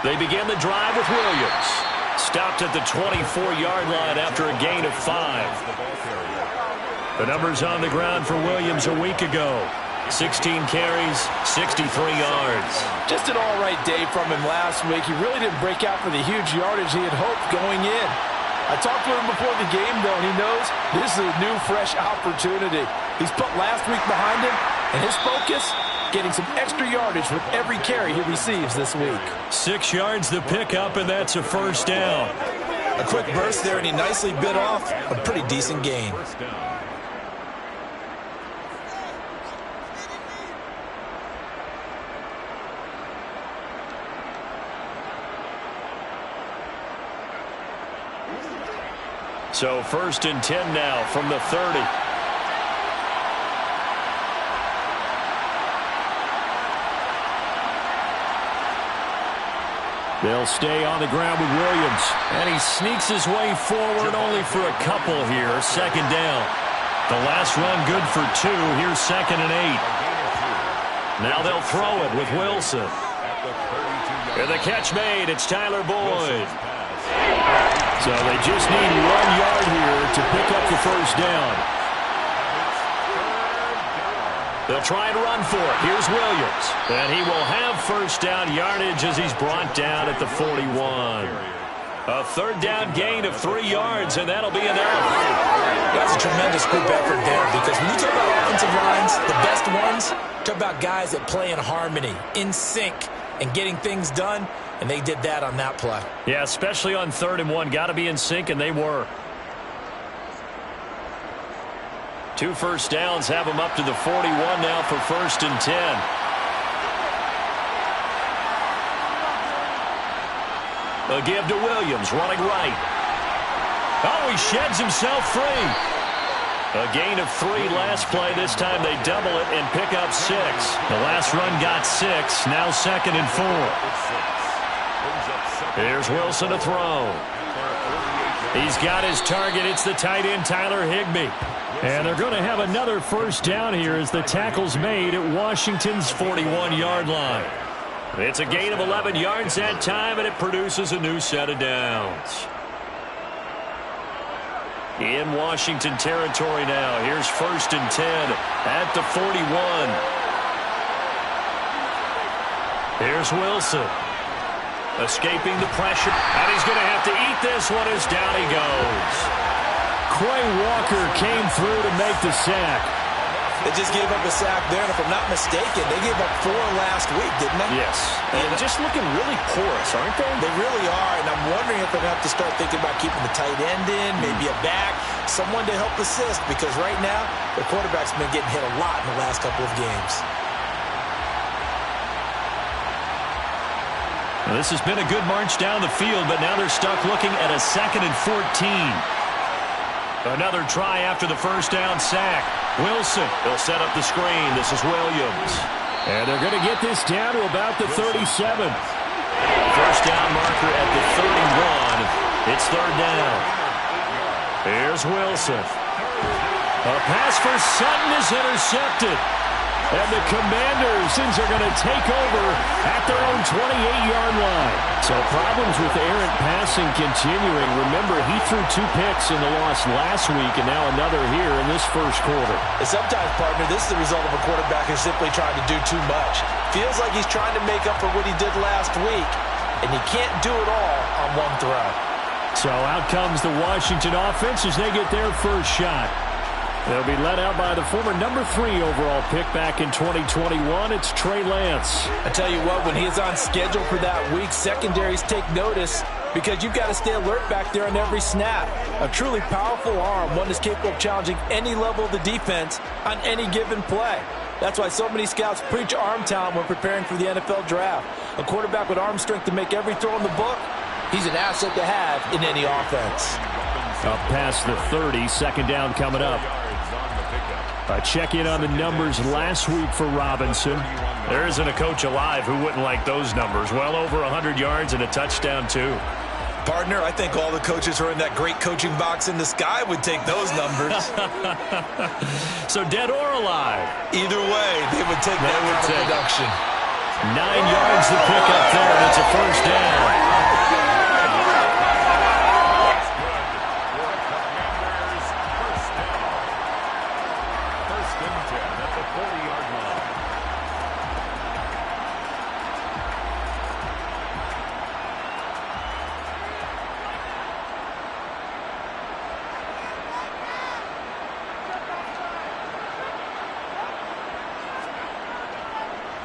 They begin the drive with Williams. Stopped at the 24-yard line after a gain of 5. The numbers on the ground for Williams a week ago. 16 carries, 63 yards. Just an all-right day from him last week. He really didn't break out for the huge yardage he had hoped going in. I talked to him before the game, though, and he knows this is a new, fresh opportunity. He's put last week behind him, and his focus, getting some extra yardage with every carry he receives this week. 6 yards the pickup, and that's a first down. A quick burst there, and he nicely bit off a pretty decent gain. So 1st and 10 now from the 30. They'll stay on the ground with Williams. And he sneaks his way forward only for a couple here. 2nd down. The last run good for 2. Here's 2nd and 8. Now they'll throw it with Wilson. And the catch made. It's Tyler Boyd. So they just need 1 yard here to pick up the first down. They'll try and run for it. Here's Williams. And he will have first down yardage as he's brought down at the 41. A 3rd down gain of 3 yards, and that'll be enough. That's a tremendous group effort there, because when you talk about offensive lines, the best ones, talk about guys that play in harmony, in sync, and getting things done. And they did that on that play. Yeah, especially on 3rd and 1. Got to be in sync, and they were. 2 first downs have them up to the 41 now for 1st and 10. A give to Williams, running right. Oh, he sheds himself free. A gain of 3 last play. This time they double it and pick up 6. The last run got 6. Now 2nd and 4. Here's Wilson to throw. He's got his target. It's the tight end, Tyler Higbee. And they're going to have another first down here as the tackle's made at Washington's 41-yard line. It's a gain of 11 yards that time, and it produces a new set of downs. In Washington territory now. Here's 1st and 10 at the 41. Here's Wilson. Escaping the pressure, and he's going to have to eat this one as down he goes. Quay Walker came through to make the sack. They just gave up a sack there, and if I'm not mistaken, they gave up 4 last week, didn't they? Yes. And just looking really porous, aren't they? They really are, and I'm wondering if they're going to have to start thinking about keeping the tight end in, maybe a back, someone to help assist, because right now, the quarterback's been getting hit a lot in the last couple of games. Well, this has been a good march down the field, but now they're stuck looking at a 2nd and 14. Another try after the first down sack. Wilson, they'll set up the screen. This is Williams. And they're going to get this down to about the 37. First down marker at the 31. It's 3rd down. Here's Wilson. A pass for Sutton is intercepted. And the Commanders are going to take over at their own 28-yard line. So problems with errant passing continuing. Remember, he threw 2 picks in the loss last week, and now another here in this first quarter. And sometimes, partner, this is the result of a quarterback who's simply trying to do too much. Feels like he's trying to make up for what he did last week, and he can't do it all on one throw. So out comes the Washington offense as they get their first shot. They'll be led out by the former number 3 overall pick back in 2021. It's Trey Lance. I tell you what, when he is on schedule for that week, secondaries take notice because you've got to stay alert back there on every snap. A truly powerful arm, one that's capable of challenging any level of the defense on any given play. That's why so many scouts preach arm talent when preparing for the NFL draft. A quarterback with arm strength to make every throw in the book, he's an asset to have in any offense. Up past the 30, 2nd down coming up. A check-in on the numbers last week for Robinson. There isn't a coach alive who wouldn't like those numbers. Well over 100 yards and a touchdown, too. Partner, I think all the coaches who are in that great coaching box in the sky would take those numbers. So dead or alive? Either way, they would take that production. 9 yards to pick up there, and it's a first down.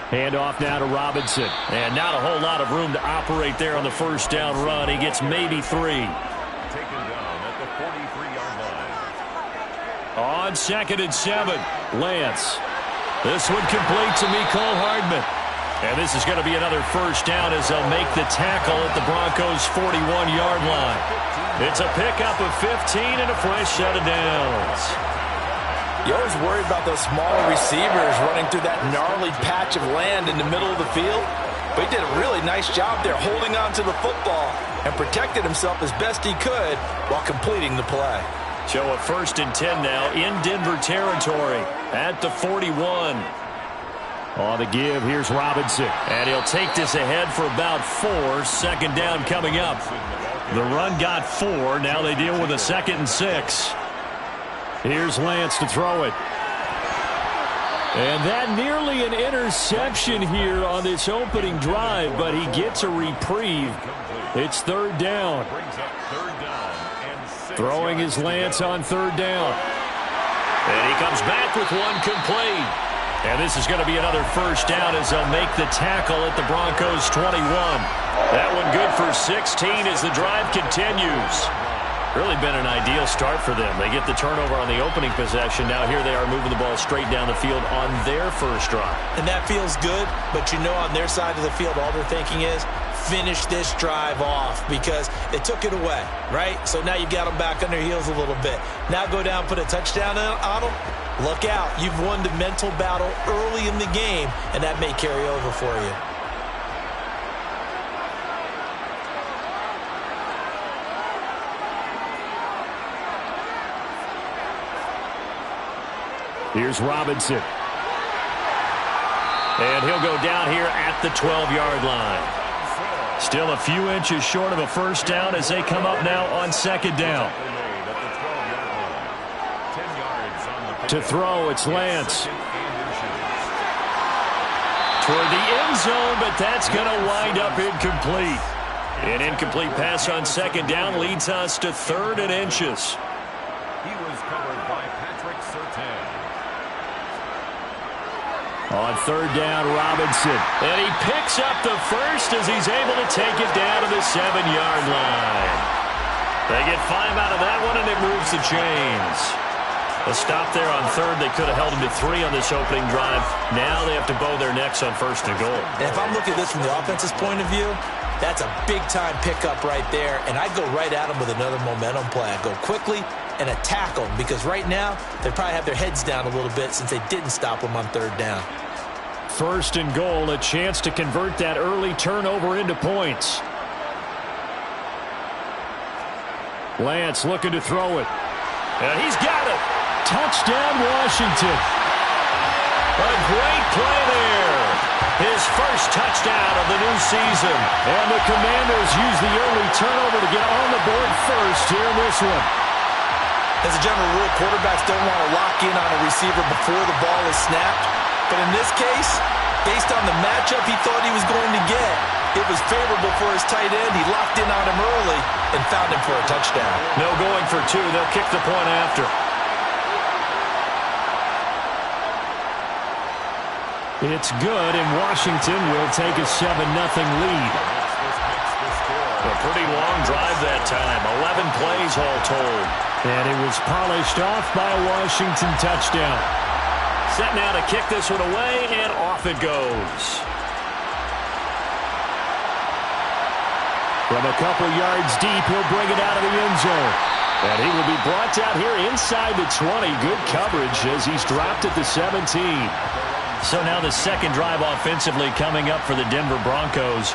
Handoff now to Robinson. And not a whole lot of room to operate there on the first down run. He gets maybe 3. Taken down at the 43-yard line. On 2nd and 7, Lance. This one complete to Mecole Hardman. And this is going to be another first down as they'll make the tackle at the Broncos' 41-yard line. It's a pickup of 15 and a fresh set of downs. You always worry about those smaller receivers running through that gnarly patch of land in the middle of the field. But he did a really nice job there holding on to the football and protected himself as best he could while completing the play. So a 1st and 10 now in Denver territory at the 41. On the give, here's Robinson. And he'll take this ahead for about 4. Second down coming up. The run got 4. Now they deal with a 2nd and 6. Here's Lance to throw it. And that nearly an interception here on this opening drive, but he gets a reprieve. It's 3rd down. Throwing his Lance on 3rd down. And he comes back with one complete. And this is going to be another first down as they'll make the tackle at the Broncos' 21. That one good for 16 as the drive continues. Really been an ideal start for them. They get the turnover on the opening possession. Now here they are moving the ball straight down the field on their first drive. And that feels good, but you know on their side of the field all they're thinking is finish this drive off because they took it away, right? So now you've got them back on their heels a little bit. Now go down, put a touchdown on them. Look out. You've won the mental battle early in the game, and that may carry over for you. Here's Robinson. And he'll go down here at the 12-yard line. Still a few inches short of a first down as they come up now on 2nd down. To throw, it's Lance. Toward the end zone, but that's going to wind up incomplete. An incomplete pass on 2nd down leads us to 3rd and inches. He was covered by Patrick Surtain. On 3rd down, Robinson. And he picks up the first as he's able to take it down to the 7-yard line. They get 5 out of that one, and it moves the chains. A stop there on 3rd. They could have held him to 3 on this opening drive. Now they have to bow their necks on 1st and goal. And if I'm looking at this from the offense's point of view, that's a big-time pickup right there, and I'd go right at him with another momentum play. I'd go quickly and attack them because right now they probably have their heads down a little bit since they didn't stop them on 3rd down. 1st and goal, a chance to convert that early turnover into points. Lance looking to throw it. And he's got it. Touchdown, Washington. A great play there. His first touchdown of the new season. And the Commanders use the early turnover to get on the board first here in this one. As a general rule, quarterbacks don't want to lock in on a receiver before the ball is snapped. But in this case, based on the matchup he thought he was going to get, it was favorable for his tight end. He locked in on him early and found him for a touchdown. No going for 2. They'll kick the point after. It's good, and Washington will take a 7-0 lead. A pretty long drive that time. 11 plays all told. And it was polished off by a Washington touchdown. Set now to kick this one away, and off it goes. From a couple yards deep, he'll bring it out of the end zone. And he will be brought down here inside the 20. Good coverage as he's dropped at the 17. So now the second drive offensively coming up for the Denver Broncos.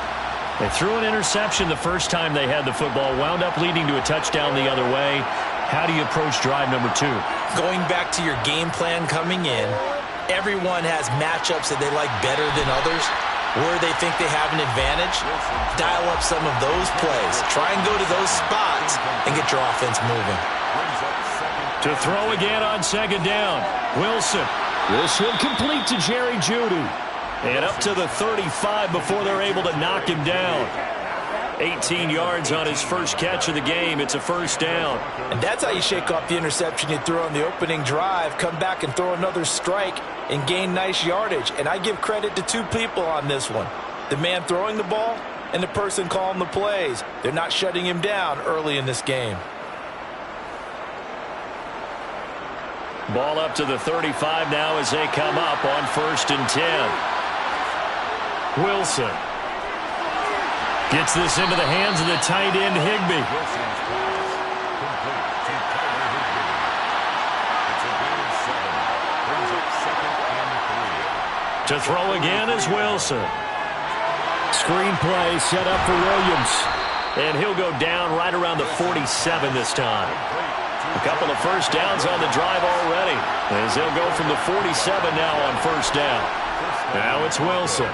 They threw an interception the first time they had the football, wound up leading to a touchdown the other way. How do you approach drive number 2? Going back to your game plan coming in, everyone has matchups that they like better than others. where they think they have an advantage, dial up some of those plays. Try and go to those spots and get your offense moving. To throw again on second down. Wilson. This will complete to Jerry Jeudy. And up to the 35 before they're able to knock him down. 18 yards on his first catch of the game. It's a first down. And that's how you shake off the interception you threw on the opening drive, come back and throw another strike and gain nice yardage. And I give credit to two people on this one. The man throwing the ball and the person calling the plays. They're not shutting him down early in this game. Ball up to the 35 now as they come up on 1st and 10. Wilson gets this into the hands of the tight end, Higbee. To throw again is Wilson. Screen play set up for Williams. And he'll go down right around the 47 this time. A couple of first downs on the drive already, as they'll go from the 47 now on 1st down. Now it's Wilson.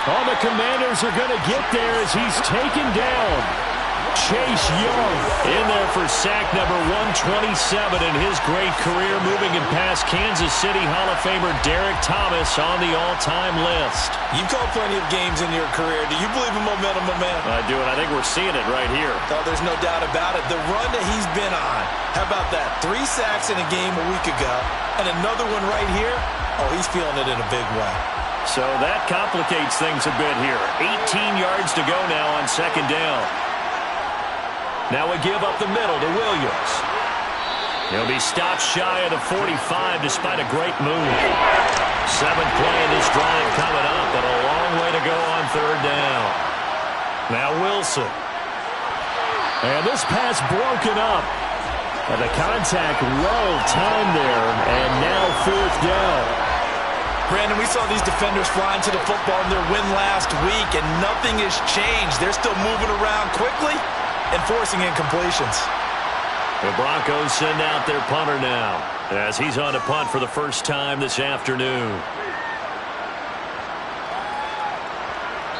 Oh, the Commanders are going to get there as he's taken down. Chase Young in there for sack number 127 in his great career, moving and past Kansas City Hall of Famer Derek Thomas on the all-time list. You've called plenty of games in your career. Do you believe in momentum, my man? I do, and I think we're seeing it right here. Oh, there's no doubt about it. The run that he's been on. How about that? 3 sacks in a game a week ago, and another one right here. Oh, he's feeling it in a big way. So that complicates things a bit here. 18 yards to go now on 2nd down. Now we give up the middle to Williams. He'll be stopped shy of the 45 despite a great move. 7th play in this drive coming up, but a long way to go on 3rd down. Now Wilson. And this pass broken up. And the contact well timed there, and now 4th down. Brandon, we saw these defenders flying to the football in their win last week, and nothing has changed. They're still moving around quickly and forcing incompletions. The Broncos send out their punter now as he's on to punt for the first time this afternoon.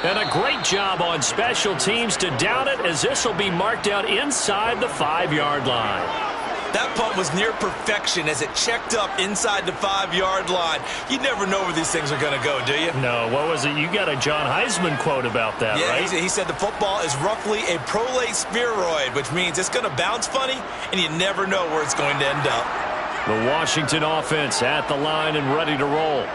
And a great job on special teams to down it, as this will be marked out inside the 5-yard line. That punt was near perfection as it checked up inside the 5-yard line. You never know where these things are going to go, do you? No, what was it? You got a John Heisman quote about that, yeah, right? He said the football is roughly a prolate spheroid, which means it's going to bounce funny, and you never know where it's going to end up. The Washington offense at the line and ready to roll.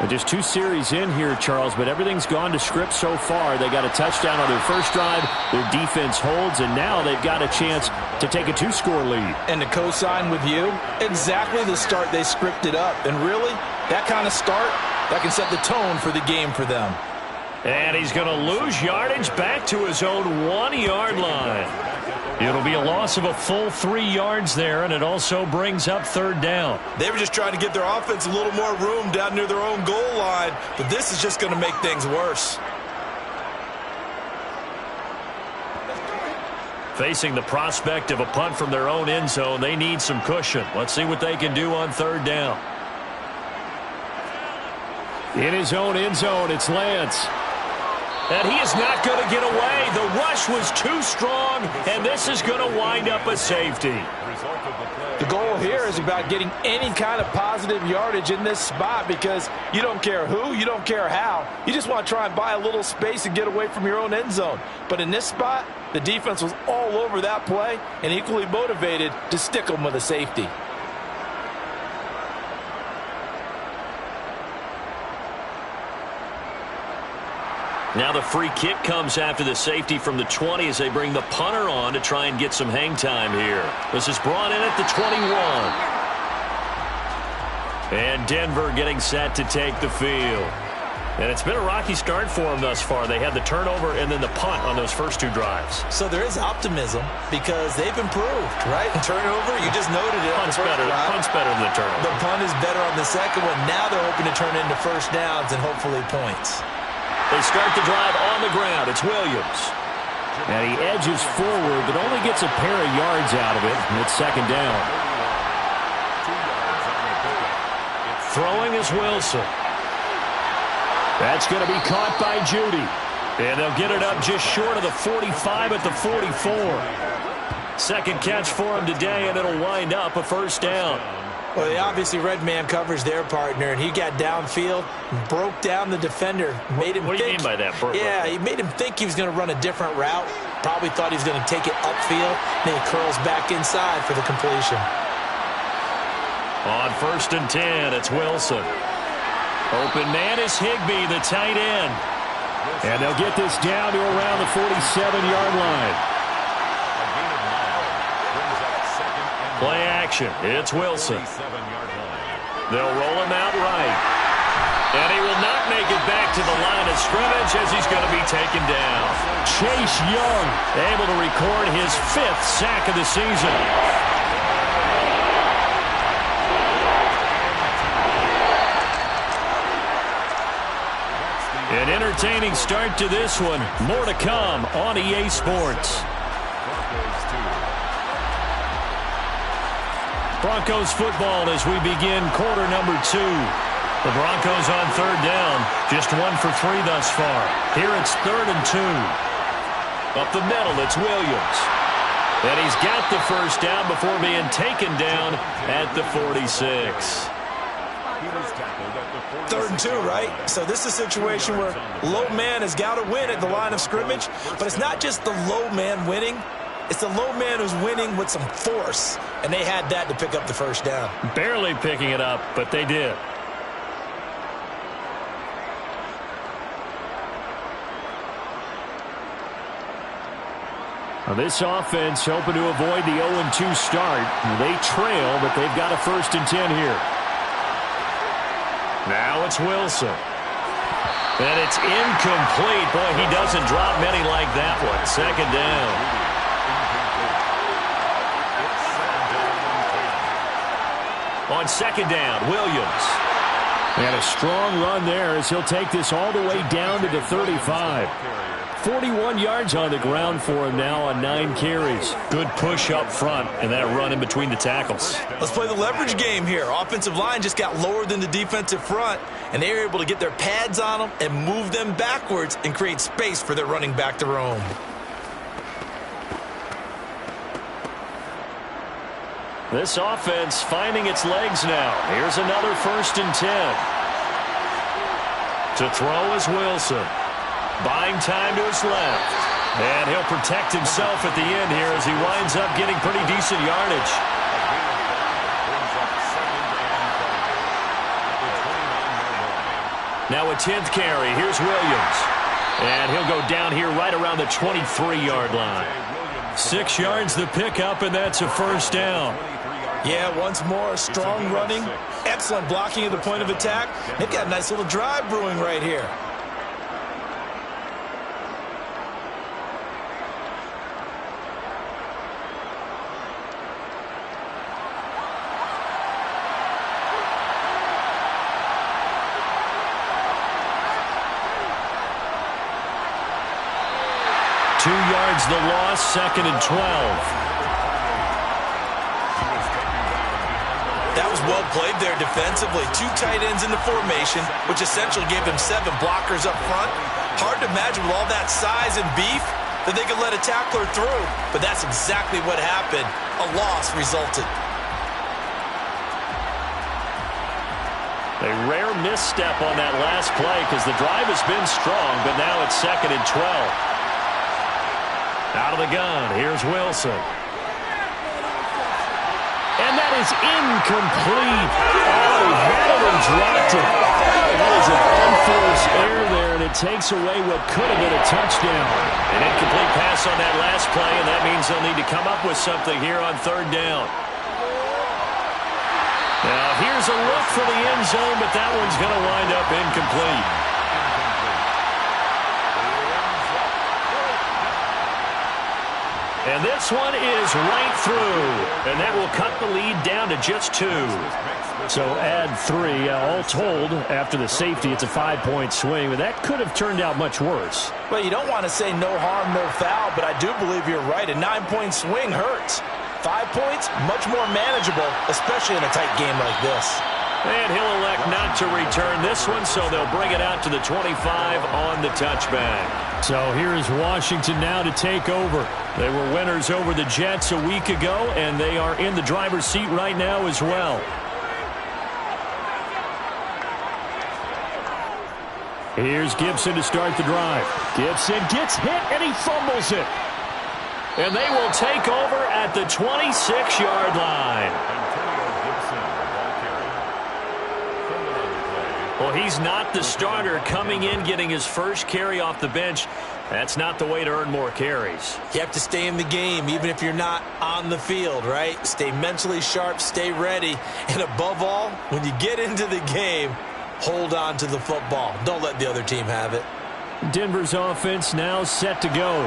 And just 2 series in here, Charles, but everything's gone to script so far. They got a touchdown on their first drive. Their defense holds, and now they've got a chance to take a 2-score lead. And to co-sign with you, exactly the start they scripted up. And really, that kind of start, that can set the tone for the game for them. And he's going to lose yardage back to his own 1-yard line. It'll be a loss of a full 3 yards there, and it also brings up 3rd down. They were just trying to give their offense a little more room down near their own goal line, but this is just going to make things worse. Facing the prospect of a punt from their own end zone, they need some cushion. Let's see what they can do on 3rd down. In his own end zone, it's Lance. And he is not going to get away. The rush was too strong, and this is going to wind up a safety. The goal here is about getting any kind of positive yardage in this spot, because you don't care who, you don't care how. You just want to try and buy a little space and get away from your own end zone. But in this spot, the defense was all over that play and equally motivated to stick them with a safety. Now the free kick comes after the safety from the 20 as they bring the punter on to try and get some hang time here. This is brought in at the 21. And Denver getting set to take the field. And it's been a rocky start for them thus far. They had the turnover and then the punt on those first 2 drives. So there is optimism because they've improved, right? Turnover, you just noted it. Punt's better than the turnover. The punt is better on the second one. Now they're hoping to turn into first downs and hopefully points. They start the drive on the ground. It's Williams. And he edges forward, but only gets a pair of yards out of it. And it's 2nd down. Throwing is Wilson. That's going to be caught by Judy. And they'll get it up just short of the 45 at the 44. Second catch for him today, and it'll wind up a first down. Well, they obviously read man coverage their partner, and he got downfield, broke down the defender, made him What do you mean by that, Bert? Yeah, he made him think he was going to run a different route. Probably thought he was going to take it upfield. Then he curls back inside for the completion. On 1st and 10, it's Wilson. Open man is Higbee, the tight end. And they'll get this down to around the 47-yard line. Play action. It's Wilson. They'll roll him out right. And he will not make it back to the line of scrimmage as he's going to be taken down. Chase Young able to record his 5th sack of the season. An entertaining start to this one. More to come on EA Sports. Broncos football as we begin quarter number 2. The Broncos on 3rd down. Just 1 for 3 thus far. Here it's 3rd and 2. Up the middle, it's Williams. And he's got the first down before being taken down at the 46. 3rd and 2, right? So this is a situation where low man has got to win at the line of scrimmage. But it's not just the low man winning. It's the low man who's winning with some force. And they had that to pick up the first down. Barely picking it up, but they did. Now this offense hoping to avoid the 0-2 start. They trail, but they've got a 1st and 10 here. Now it's Wilson. And it's incomplete. Boy, he doesn't drop many like that one. 2nd down. On 2nd down, Williams. And a strong run there as he'll take this all the way down to the 35. 41 yards on the ground for him now on 9 carries. Good push up front and that run in between the tackles. Let's play the leverage game here. Offensive line just got lower than the defensive front, and they were able to get their pads on them and move them backwards and create space for their running back to roam. This offense finding its legs now. Here's another 1st and 10. To throw is Wilson. Buying time to his left. And he'll protect himself at the end here as he winds up getting pretty decent yardage. Now a 10th carry. Here's Williams. And he'll go down here right around the 23-yard line. 6 yards the pickup, and that's a first down. Yeah, once more, strong running, excellent blocking at the point of attack. They've got a nice little drive brewing right here. Two yards the loss, 2nd and 12. That was well played there defensively. 2 tight ends in the formation, which essentially gave them 7 blockers up front. Hard to imagine with all that size and beef that they could let a tackler through. But that's exactly what happened. A loss resulted. A rare misstep on that last play because the drive has been strong, but now it's 2nd and 12. Out of the gun, here's Wilson. And that is incomplete. Oh, he had it and dropped it. That is an unforced error there, and it takes away what could have been a touchdown. An incomplete pass on that last play, and that means they'll need to come up with something here on 3rd down. Now, here's a look for the end zone, but that one's going to wind up incomplete. And this one is right through, and that will cut the lead down to just 2. So add 3. All told, after the safety, it's a 5-point swing, but that could have turned out much worse. Well, you don't want to say no harm, no foul, but I do believe you're right. A 9-point swing hurts. 5 points, much more manageable, especially in a tight game like this. And he'll elect not to return this one, so they'll bring it out to the 25 on the touchback. So here's Washington now to take over. They were winners over the Jets a week ago, and they are in the driver's seat right now as well. Here's Gibson to start the drive. Gibson gets hit, and he fumbles it. And they will take over at the 26-yard line. Well, he's not the starter coming in, getting his first carry off the bench. That's not the way to earn more carries. You have to stay in the game, even if you're not on the field, right? Stay mentally sharp, stay ready. And above all, when you get into the game, hold on to the football. Don't let the other team have it. Denver's offense now set to go.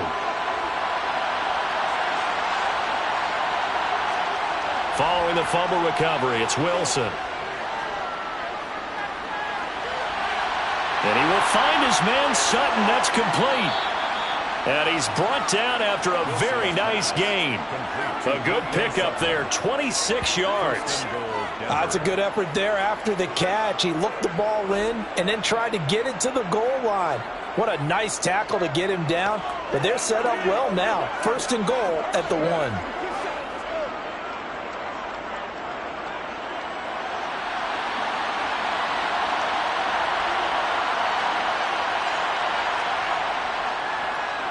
Following the fumble recovery, it's Wilson. And he will find his man, Sutton. That's complete. And he's brought down after a very nice gain. A good pickup there, 26 yards. That's a good effort there after the catch. He looked the ball in and then tried to get it to the goal line. What a nice tackle to get him down. But they're set up well now. First and goal at the 1.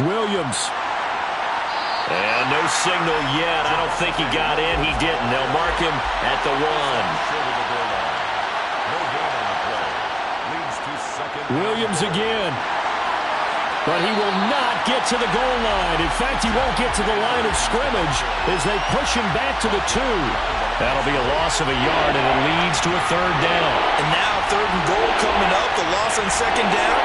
Williams. And no signal yet. I don't think he got in. He didn't. They'll mark him at the 1. Williams again. But he will not get to the goal line. In fact, he won't get to the line of scrimmage as they push him back to the 2. That'll be a loss of a yard, and it leads to a 3rd down. And now 3rd and goal coming up. The loss on 2nd down.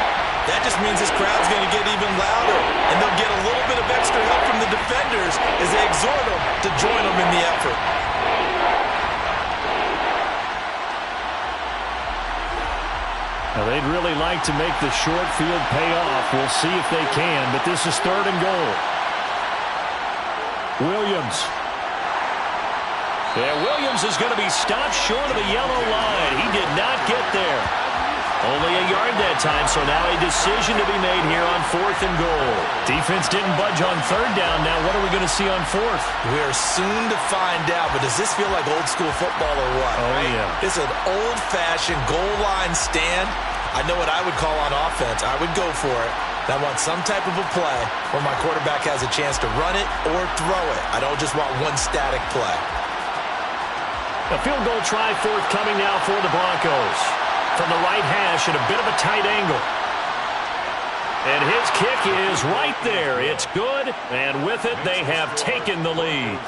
That just means this crowd's going to get even louder, and they'll get a little bit of extra help from the defenders as they exhort them to join them in the effort. Now, they'd really like to make the short field pay off. We'll see if they can, but this is 3rd and goal. Williams. Yeah, Williams is going to be stopped short of the yellow line. He did not get there. Only a yard that time, so now a decision to be made here on 4th and goal. Defense didn't budge on 3rd down. Now what are we going to see on 4th? We're soon to find out, but does this feel like old school football or what? Oh, right? yeah. It's an old-fashioned goal line stand. I know what I would call on offense. I would go for it. I want some type of a play where my quarterback has a chance to run it or throw it. I don't just want one static play. A field goal try forthcoming now for the Broncos. From the right hash at a bit of a tight angle. And his kick is right there. It's good, and with it, they have taken the lead.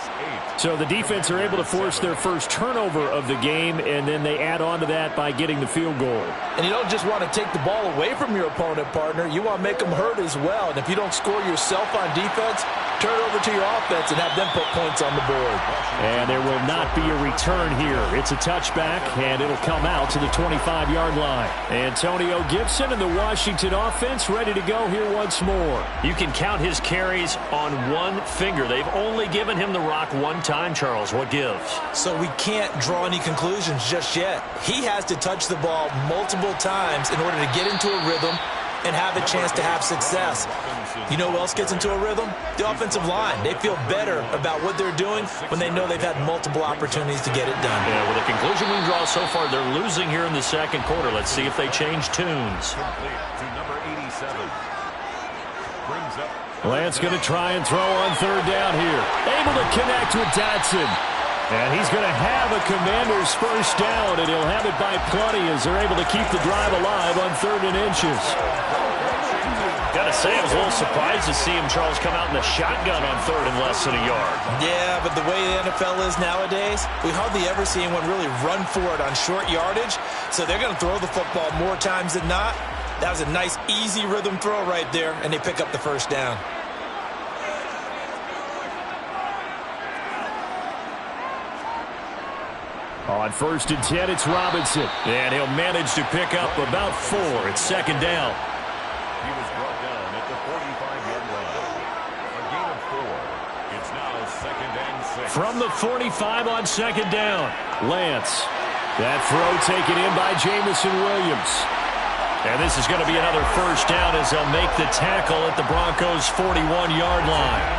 So the defense are able to force their first turnover of the game, and then they add on to that by getting the field goal. And you don't just want to take the ball away from your opponent, partner. You want to make them hurt as well. And if you don't score yourself on defense, turn it over to your offense and have them put points on the board. And there will not be a return here. It's a touchback, and it'll come out to the 25-yard line. Antonio Gibson and the Washington offense ready to go here once more. You can count his carries on one finger. They've only given him the rock one time, Charles. What gives? So we can't draw any conclusions just yet. He has to touch the ball multiple times in order to get into a rhythm and have a chance to have success. You know who else gets into a rhythm? The offensive line. They feel better about what they're doing when they know they've had multiple opportunities to get it done. Yeah, well, the conclusion we draw so far, they're losing here in the 2nd quarter. Let's see if they change tunes. Lance going to try and throw on 3rd down here. Able to connect with Dotson. And he's going to have a Commander's first down, and he'll have it by plenty as they're able to keep the drive alive on 3rd and inches. Got to say, I was a little surprised to see him, Charles, come out in the shotgun on 3rd and less than a yard. Yeah, but the way the NFL is nowadays, we hardly ever see anyone really run for it on short yardage. So they're going to throw the football more times than not. That was a nice, easy rhythm throw right there, and they pick up the first down. On 1st and 10, it's Robinson. And he'll manage to pick up about 4. It's 2nd down. He was brought down at the 45-yard line. A gain of 4. It's now 2nd and 6. From the 45 on 2nd down, Lance That throw taken in by Jamison Williams. And this is going to be another first down as they'll make the tackle at the Broncos' 41-yard line.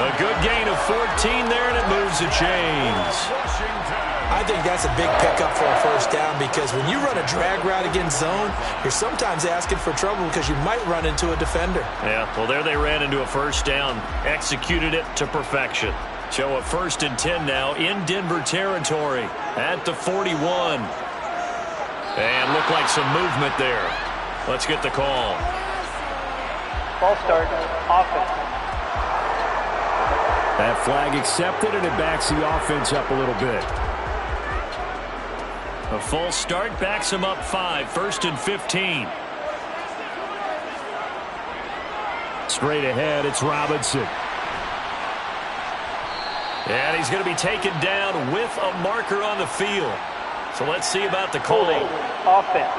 A good gain of 14 there, and it moves the chains. I think that's a big pickup for a first down because when you run a drag route against zone, you're sometimes asking for trouble because you might run into a defender. Yeah, well, there they ran into a first down, executed it to perfection. So a 1st and 10 now in Denver territory at the 41. And looked like some movement there. Let's get the call. Ball start, offense. That flag accepted, and it backs the offense up a little bit. A false start backs him up 5, 1st and 15. Straight ahead, it's Robinson. And he's going to be taken down with a marker on the field. So let's see about the call. Offense.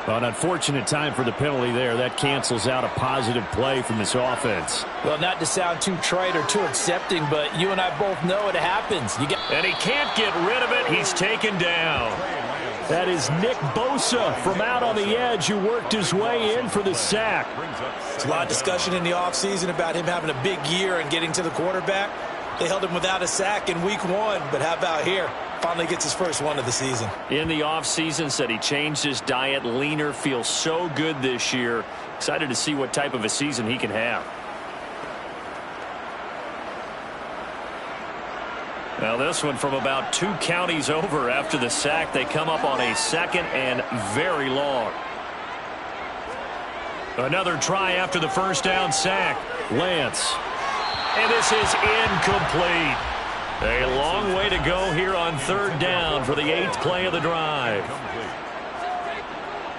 An unfortunate time for the penalty there. That cancels out a positive play from this offense. Well, not to sound too trite or too accepting, but you and I both know it happens. And he can't get rid of it. He's taken down. That is Nick Bosa from out on the edge who worked his way in for the sack. There's a lot of discussion in the offseason about him having a big year and getting to the quarterback. They held him without a sack in week 1, but how about here? Finally gets his first one of the season. In the offseason, said he changed his diet, leaner, feels so good this year. Excited to see what type of a season he can have. Now this one from about 2 counties over after the sack. They come up on a 2nd and very long. Another try after the first down sack. Lance. And this is incomplete. A long way to go here on 3rd down for the 8th play of the drive.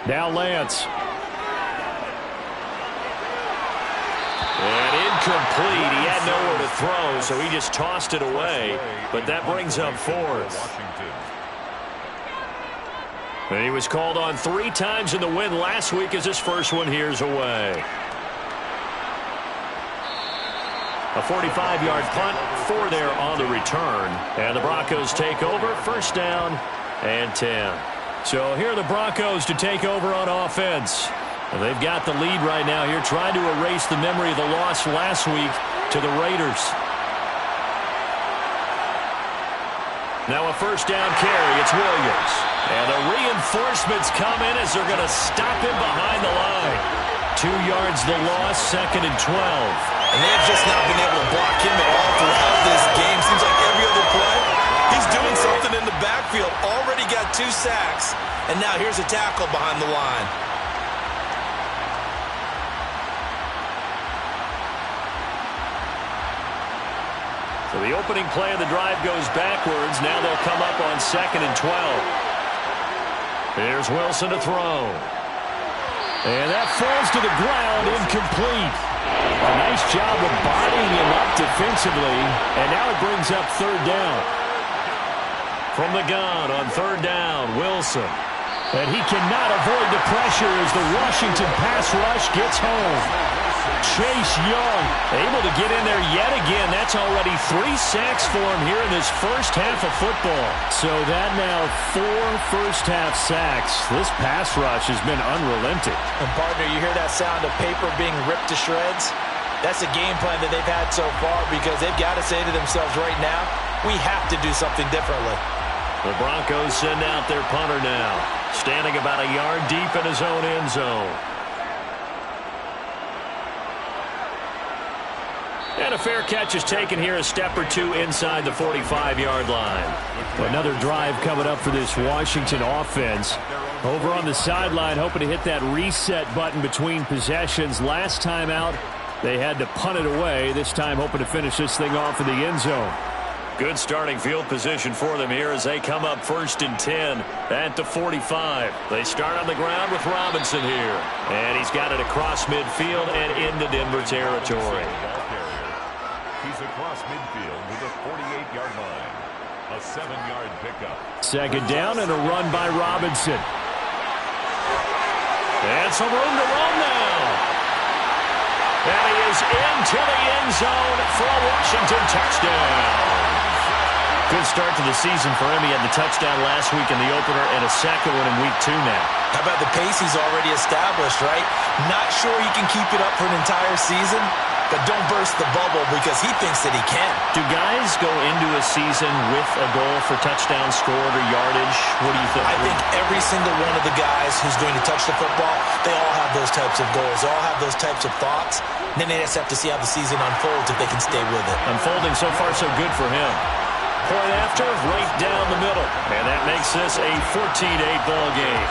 Now Lance. And incomplete. He had nowhere to throw, so he just tossed it away. But that brings up 4th. And he was called on 3 times in the win last week as his first one here's away. A 45-yard punt, 4 there on the return. And the Broncos take over, 1st down and 10. So here are the Broncos to take over on offense. And they've got the lead right now here, trying to erase the memory of the loss last week to the Raiders. Now a 1st down carry, it's Williams. And the reinforcements come in as they're going to stop him behind the line. 2 yards the loss, 2nd and 12. And they've just not been able to block him at all throughout this game. Seems like every other play, he's doing something in the backfield. Already got 2 sacks. And now here's a tackle behind the line. So the opening play of the drive goes backwards. Now they'll come up on 2nd and 12. Here's Wilson to throw. And that falls to the ground, incomplete. A nice job of bodying him up defensively. And now it brings up 3rd down. From the gun on 3rd down, Wilson. And he cannot avoid the pressure as the Washington pass rush gets home. Chase Young able to get in there yet again. That's already 3 sacks for him here in this first half of football. So that now 4 first-half sacks. This pass rush has been unrelenting. And, partner, you hear that sound of paper being ripped to shreds? That's a game plan that they've had so far because they've got to say to themselves right now, we have to do something differently. The Broncos send out their punter now, standing about a yard deep in his own end zone. And a fair catch is taken here, a step or 2 inside the 45-yard line. Another drive coming up for this Washington offense. Over on the sideline, hoping to hit that reset button between possessions. Last time out, they had to punt it away. This time, hoping to finish this thing off in the end zone. Good starting field position for them here as they come up 1st and 10 at the 45. They start on the ground with Robinson here. And he's got it across midfield and into Denver territory. He's across midfield to the 48-yard line. A 7-yard pickup. 2nd down and a run by Robinson. And some room to run now. And he is into the end zone for a Washington touchdown. Good start to the season for him. He had the touchdown last week in the opener and a second one in week 2 now. How about the pace he's already established, right? Not sure he can keep it up for an entire season, but don't burst the bubble because he thinks that he can. Do guys go into a season with a goal for touchdown scored or yardage? What do you think? I think every single one of the guys who's going to touch the football, they all have those types of goals. They all have those types of thoughts. And then they just have to see how the season unfolds if they can stay with it. Unfolding so far so good for him. Point after, right down the middle. And that makes this a 14-8 ball game.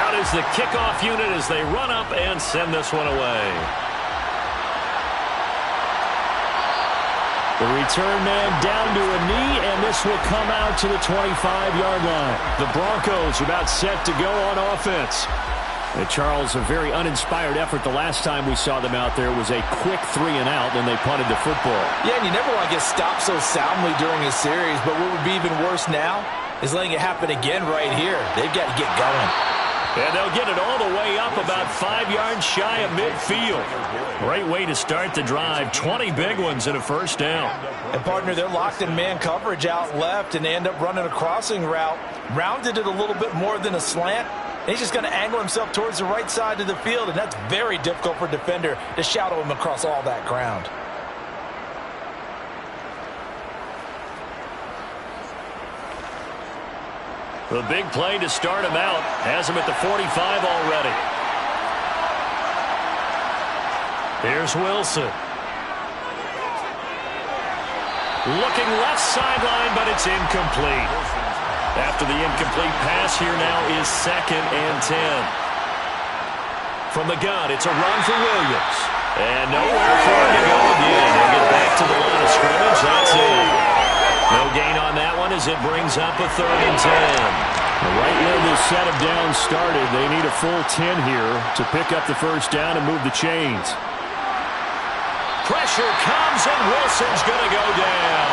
Out is the kickoff unit as they run up and send this one away. The return man down to a knee, and this will come out to the 25-yard line. The Broncos are about set to go on offense. Charles, a very uninspired effort the last time we saw them out there. It was a quick 3-and-out, and they punted the football. Yeah, and you never want to get stopped so soundly during a series, but what would be even worse now is letting it happen again right here. They've got to get going. And they'll get it all the way up about 5 yards shy of midfield. Great way to start the drive. 20 big ones and a first down. And, partner, they're locked in man coverage out left, and they end up running a crossing route. Rounded it a little bit more than a slant. He's just going to angle himself towards the right side of the field, and that's very difficult for a defender to shadow him across all that ground. The big play to start him out. Has him at the 45 already. Here's Wilson. Looking left sideline, but it's incomplete. After the incomplete pass, here now is 2nd and 10. From the gun, it's a run for Williams. And nowhere for him to go again. They'll get back to the line of scrimmage. That's it. No gain on that one as it brings up a 3rd and 10. Right where this set of downs started, they need a full 10 here to pick up the first down and move the chains. Pressure comes, and Wilson's going to go down.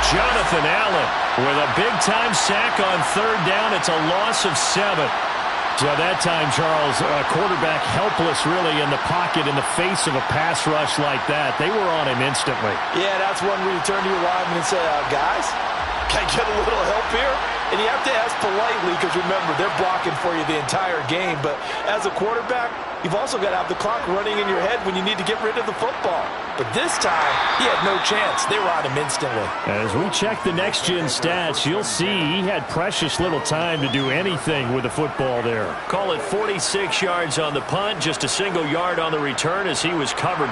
Jonathan Allen with a big-time sack on 3rd down. It's a loss of 7. So that time, Charles, a quarterback helpless really in the pocket in the face of a pass rush like that. They were on him instantly. Yeah, that's one where you turn to your lineman and say, guys, can I get a little help here? And you have to ask politely because, remember, they're blocking for you the entire game. But as a quarterback, you've also got to have the clock running in your head when you need to get rid of the football. But this time, he had no chance. They were on him instantly. As we check the next-gen stats, you'll see he had precious little time to do anything with the football there. Call it 46 yards on the punt, just a single yard on the return as he was covered